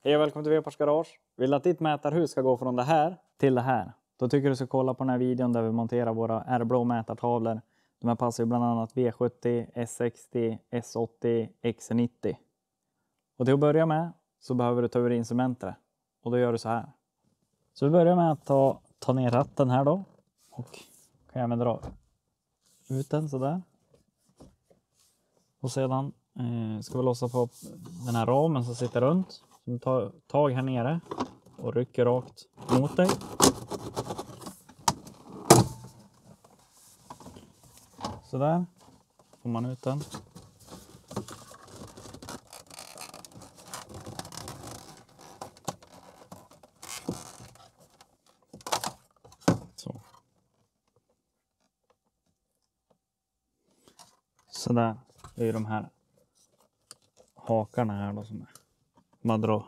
Hej och välkommen till Vepars Garage. Vill du att ditt mätarhus ska gå från det här till det här? Då tycker du ska kolla på den här videon där vi monterar våra R-blå mätartavlor. De här passar ju bland annat V70, S60, S80, X90. Och till att börja med så behöver du ta ur instrumentet. Och då gör du så här. Så vi börjar med att ta ner ratten här då. Och kan även dra ut den sådär. Och sedan ska vi lossa på den här ramen som sitter runt. Som tar tag här nere och rycker rakt mot dig. Så där får man ut den. Så där är de här hakarna här då som man drar.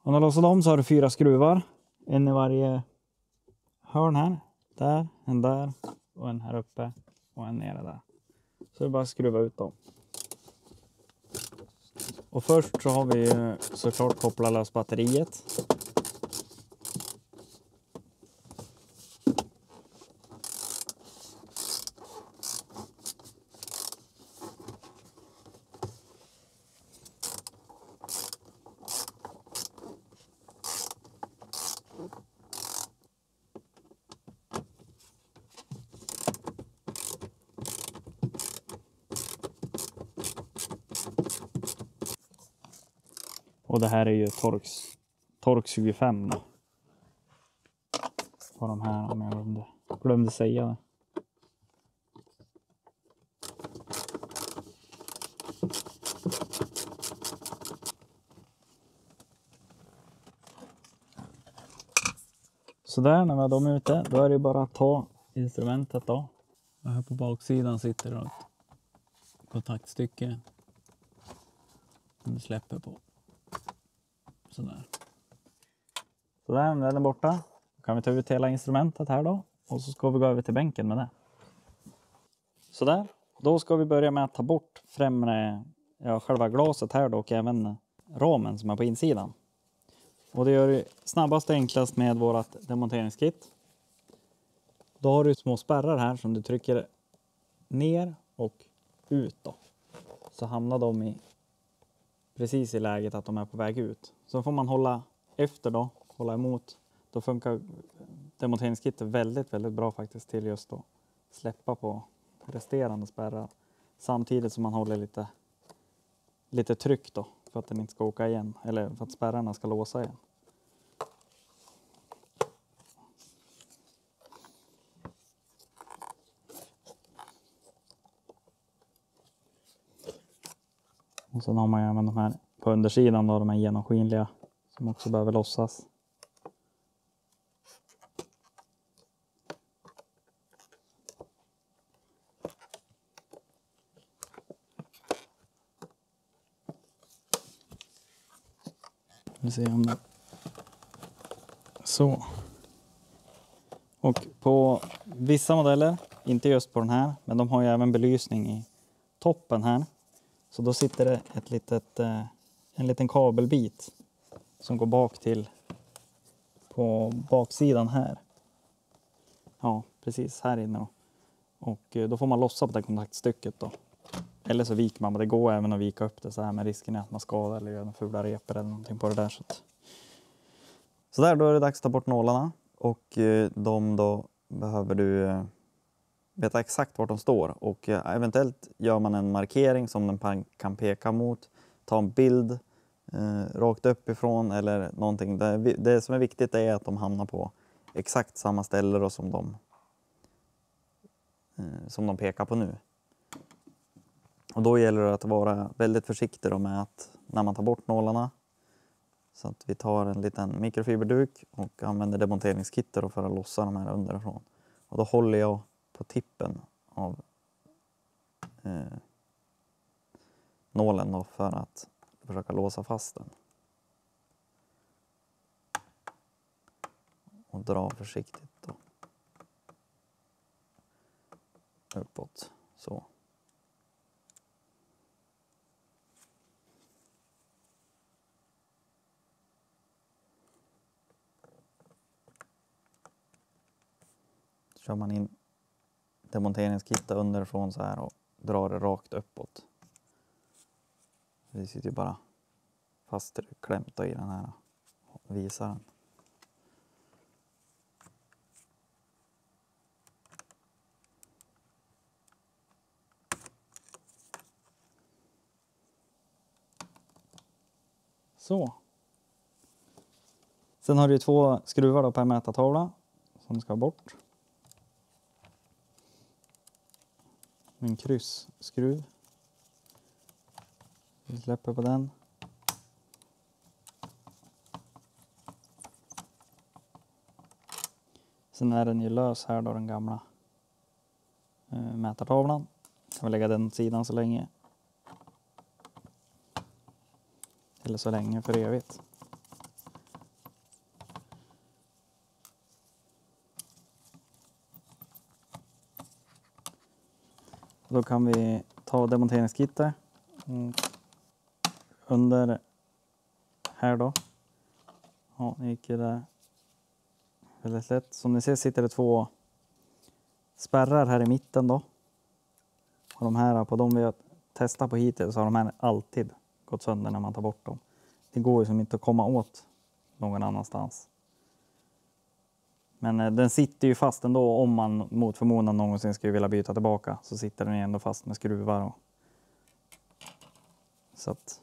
Om du lossar dem så har du 4 skruvar. En i varje hörn här. Där, en där och en här uppe och en nere där. Så det är bara att skruva ut dem. Och först så har vi ju såklart kopplat lös batteriet. Och det här är ju Torx 25 då. På de här om jag glömde säga det. Så där när vi har dem ute, då är det bara att ta instrumentet då. Och här på baksidan sitter det ett kontaktstycke. Som du släpper på. Sådär. Sådär, när den är borta. Då kan vi ta ut hela instrumentet här då. Och så ska vi gå över till bänken med det. Sådär. Då ska vi börja med att ta bort främre, själva glaset här då. Och även ramen som är på insidan. Och det gör det snabbast och enklast med vårt demonteringskit. Då har du små spärrar här som du trycker ner och ut då. Så hamnar de precis i läget att de är på väg ut. Så får man hålla efter då, hålla emot. Då funkar demonteringskittet väldigt, väldigt bra faktiskt till just då släppa på resterande spärrar. Samtidigt som man håller lite tryck då för att den inte ska åka igen. Eller för att spärrarna ska låsa igen. Och sen har man ju även de här på undersidan då, de här genomskinliga som också behöver lossas. Vi ser om det. Så. Och på vissa modeller, inte just på den här, men de har ju även belysning i toppen här. Så då sitter det en liten kabelbit som går bak till på baksidan här. Ja, precis här inne då. Och då får man lossa på det kontaktstycket då. Eller så viker man, men det går även att vika upp det så här med risken är att man skadar eller gör en fula repor eller någonting på det där. Så där, då är det dags att ta bort nålarna. Och de då behöver du veta exakt vart de står. Och eventuellt gör man en markering som den kan peka mot. Ta en bild rakt uppifrån eller någonting. Det som är viktigt är att de hamnar på exakt samma ställe då som de pekar på nu. Och då gäller det att vara väldigt försiktig då med att när man tar bort nålarna. Så att vi tar en liten mikrofiberduk och använder demonteringskittet för att lossa de här underifrån. Och då håller jag på tippen av nålen då för att försöka låsa fast den. Och dra försiktigt då. Uppåt, så. kör man in demonteringskittet underifrån så här och drar det rakt uppåt. Det sitter ju bara fast klämt i den här visaren. Så. Sen har du 2 skruvar då per mätartavla som ska bort. En kryssskruv. Vi släpper på den. Sen är den ju lös här då, den gamla mätartavlan. Kan vi lägga den åt sidan så länge. Eller så länge, för evigt. Då kan vi ta demonteringskittet under här då. Ja, det gick ju där väldigt lätt. Som ni ser sitter det 2 spärrar här i mitten då. Och de här på de vi har testat på hittills så har de här alltid gått sönder när man tar bort dem. Det går ju som inte att komma åt någon annanstans. Men den sitter ju fast ändå om man mot förmodan någonsin skulle vilja byta tillbaka. Så sitter den ändå fast med skruvar. Och så att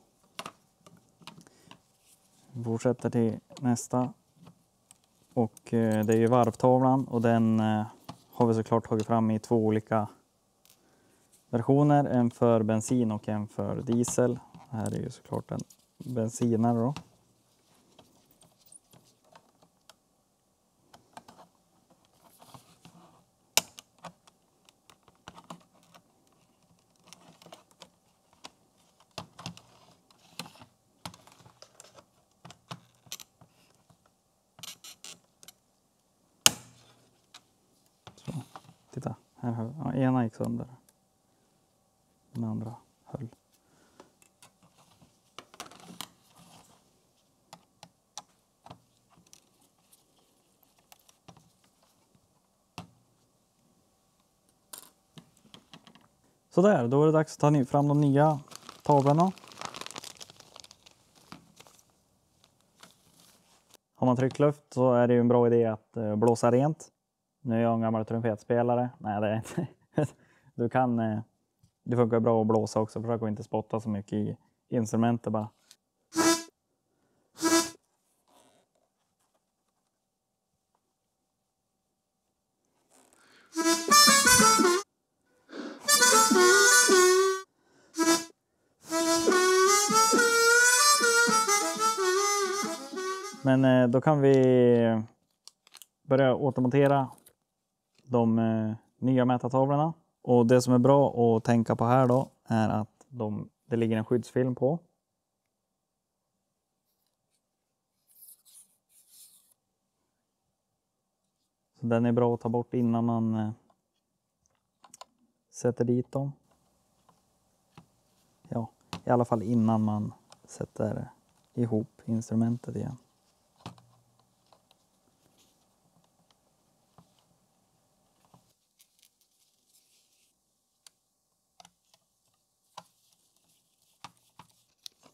vi fortsätter till nästa. Och det är ju varvtavlan och den har vi såklart tagit fram i 2 olika versioner. En för bensin och en för diesel. Det här är ju såklart en bensinare då. Så, titta, här har ja, ena gick sönder. Den andra höll. Så där, då är det dags att ta fram de nya tavlorna. Har man tryckluft så är det ju en bra idé att blåsa rent. Nu är jag en gammal trumpetspelare. Nej, det är inte. Du kan, det funkar bra att blåsa också. Försök att inte spotta så mycket i instrumentet bara. Men då kan vi börja återmontera de nya mätartavlorna. Och det som är bra att tänka på här då är att det ligger en skyddsfilm på. Så den är bra att ta bort innan man sätter dit dem. Ja, i alla fall innan man sätter ihop instrumentet igen.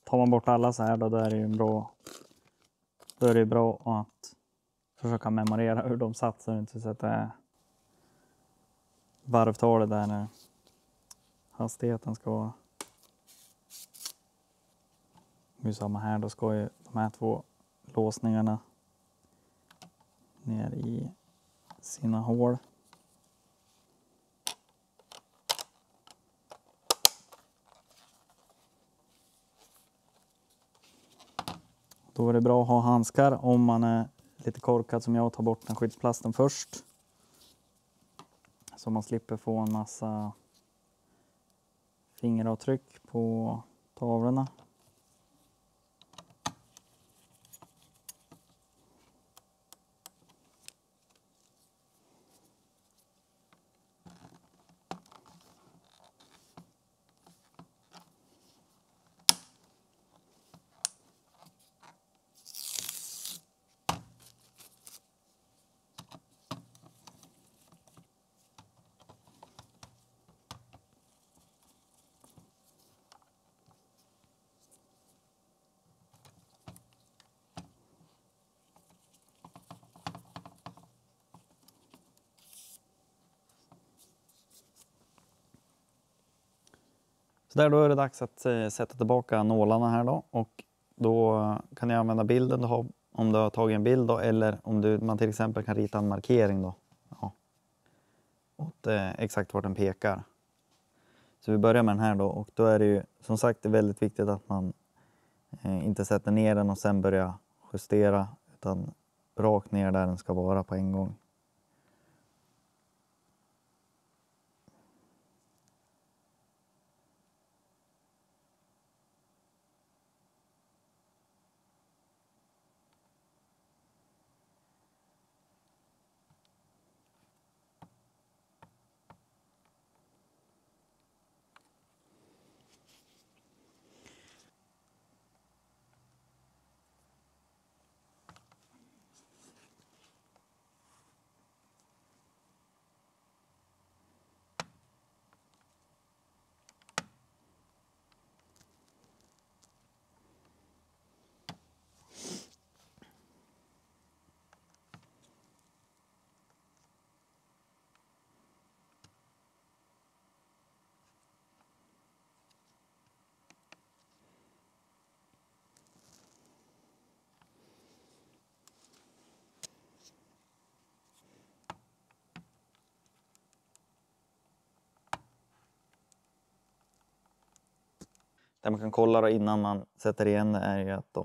Tar man bort alla så här då är det ju då är det bra att försöka memorera hur de satt så inte sätta varvtalet där när hastigheten ska vara. Nu samma här, då ska ju de här 2 låsningarna ner i sina hål. Då är det bra att ha handskar om man är lite korkad som jag och tar bort den skyddsplasten först. Så man slipper få en massa fingeravtryck på tavlorna. Så där då är det dags att sätta tillbaka nålarna här då. Och då kan jag använda bilden du har, om du har tagit en bild då, eller om man till exempel kan rita en markering då. Ja. Åt exakt vart den pekar. Så vi börjar med den här då, och då är det ju som sagt det är väldigt viktigt att man inte sätter ner den och sen börjar justera, utan rakt ner där den ska vara på en gång. Det man kan kolla då innan man sätter igen är ju att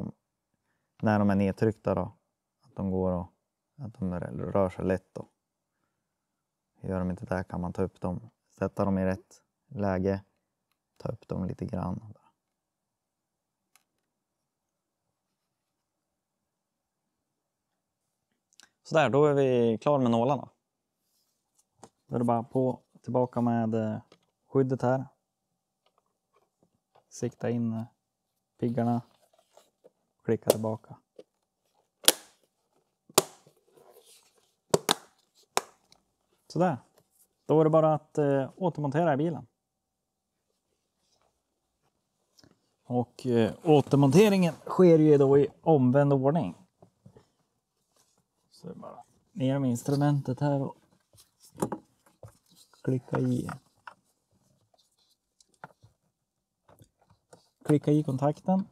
när de är nedtryckta då, att de går och att de rör sig lätt då. Gör de inte det kan man ta upp dem, sätta dem i rätt läge, ta upp dem lite grann. Så där, då är vi klara med nålarna. Då är det bara tillbaka med skyddet här. Sikta in piggarna. Klicka tillbaka. Sådär. Då är det bara att återmontera i bilen. Och återmonteringen sker ju då i omvänd ordning. Så det är bara ner med instrumentet här och klicka i kontakten.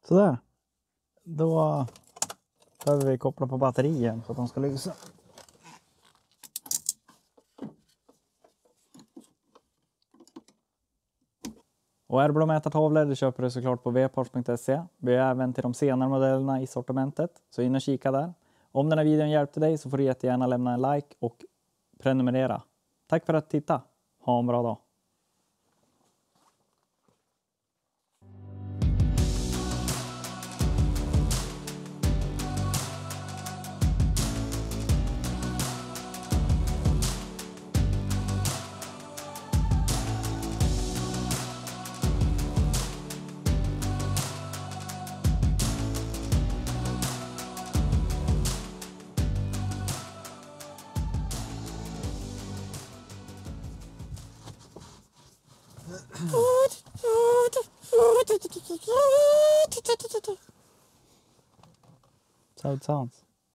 Sådär. Då behöver vi koppla på batterien för att de ska lysa. Och R-blommätartavlor det köper du såklart på vparts.se. Vi har även till de senare modellerna i sortimentet. Så in och kika där. Om den här videon hjälpte dig så får du jättegärna lämna en like och prenumerera. Tack för att du tittade. Ha en bra dag. That's how it sounds.